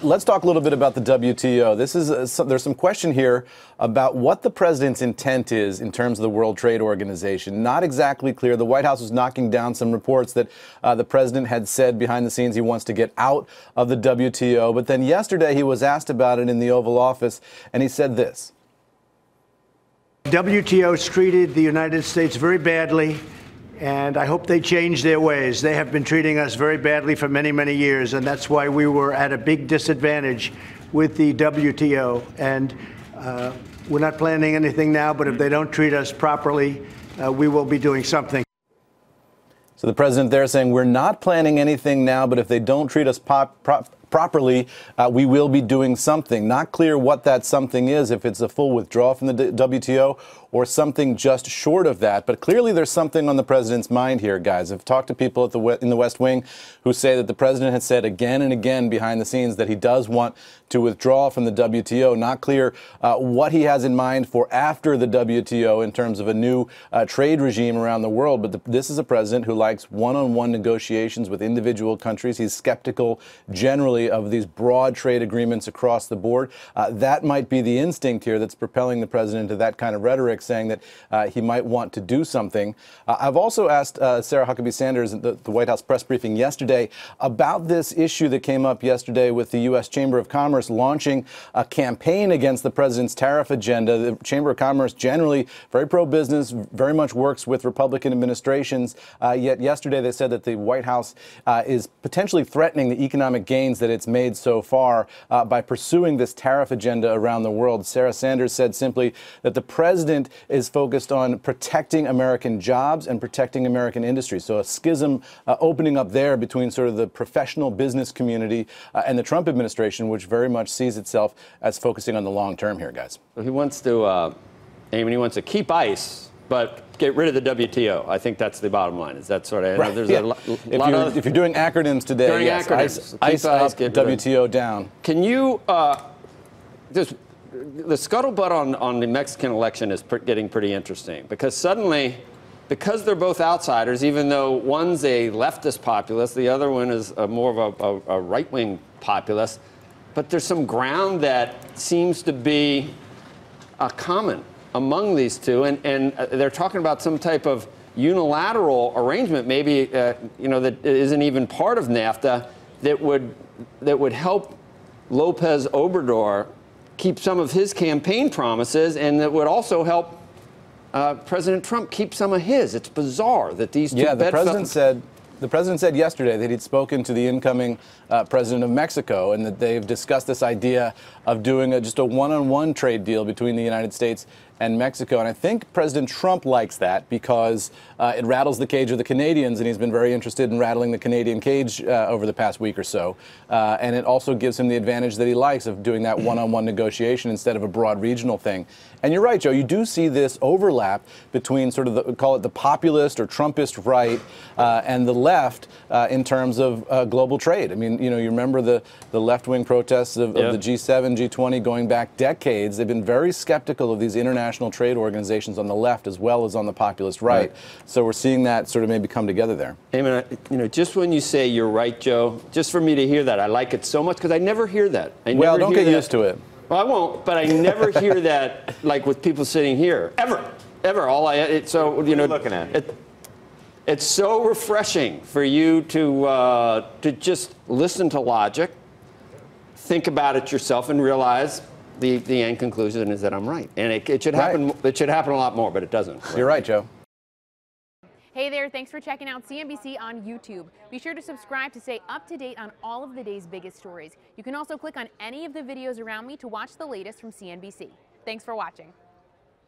Let's talk a little bit about the WTO. There's some question here about what the president's intent is in terms of the World Trade Organization. Not exactly clear. The White House was knocking down some reports that the president had said behind the scenes he wants to get out of the WTO. But then yesterday he was asked about it in the Oval Office, and he said this. WTO's treated the United States very badly, and I hope they change their ways. They have been treating us very badly for many, many years, and that's why we were at a big disadvantage with the WTO. And we're not planning anything now, but if they don't treat us properly, we will be doing something. So the president there saying we're not planning anything now, but if they don't treat us properly, we will be doing something. Not clear what that something is, if it's a full withdrawal from the WTO or something just short of that. But clearly there's something on the president's mind here, guys. I've talked to people in the West Wing who say that the president has said again and again behind the scenes that he does want to withdraw from the WTO. Not clear what he has in mind for after the WTO in terms of a new trade regime around the world. But this is a president who likes one-on-one negotiations with individual countries. He's skeptical generally of these broad trade agreements across the board. That might be the instinct here that's propelling the president to that kind of rhetoric, saying that he might want to do something. I've also asked Sarah Huckabee Sanders at the White House press briefing yesterday about this issue that came up yesterday with the U.S. Chamber of Commerce launching a campaign against the president's tariff agenda. The Chamber of Commerce generally very pro-business, very much works with Republican administrations, yet yesterday they said that the White House is potentially threatening the economic gains that it's made so far by pursuing this tariff agenda around the world. Sarah Sanders said simply that the president is focused on protecting American jobs and protecting American industry. So a schism opening up there between sort of the professional business community and the Trump administration, which very much sees itself as focusing on the long term here, guys. So he wants to, Eamon, he wants to keep ICE, but get rid of the WTO. I think that's the bottom line. Is that sort of, right, there's yeah. if you're doing acronyms today, yes, ICE up, WTO down. Can you, the scuttlebutt on the Mexican election is getting pretty interesting, because suddenly, because they're both outsiders, even though one's a leftist populist, the other one is more of a right-wing populist, but there's some ground that seems to be common among these two, and they're talking about some type of unilateral arrangement, maybe that isn't even part of NAFTA, that would help Lopez Obrador keep some of his campaign promises, and that would also help President Trump keep some of his. It's bizarre that these two. Yeah, the president said yesterday that he'd spoken to the incoming president of Mexico, and that they've discussed this idea of doing just a one-on-one trade deal between the United States and Mexico. And I think President Trump likes that because it rattles the cage of the Canadians, and he's been very interested in rattling the Canadian cage over the past week or so. And it also gives him the advantage that he likes of doing that one-on-one negotiation instead of a broad regional thing. And you're right, Joe, you do see this overlap between sort of call it the populist or Trumpist right and the left in terms of global trade. I mean, you remember the left-wing protests of the G7, G20 going back decades. They've been very skeptical of these international trade organizations on the left as well as on the populist right. So we're seeing that sort of maybe come together there. Eamon, just when you say you're right, Joe, just for me to hear that, I like it so much because I never hear that. Well, don't get used to it. Well, I won't, but I never hear that like with people sitting here ever. So looking at it. It's so refreshing for you to just listen to logic, think about it yourself, and realize the end conclusion is that I'm right. And it should happen. It should happen a lot more, but it doesn't. You're right, Joe. Hey there, thanks for checking out CNBC on YouTube. Be sure to subscribe to stay up to date on all of the day's biggest stories. You can also click on any of the videos around me to watch the latest from CNBC. Thanks for watching.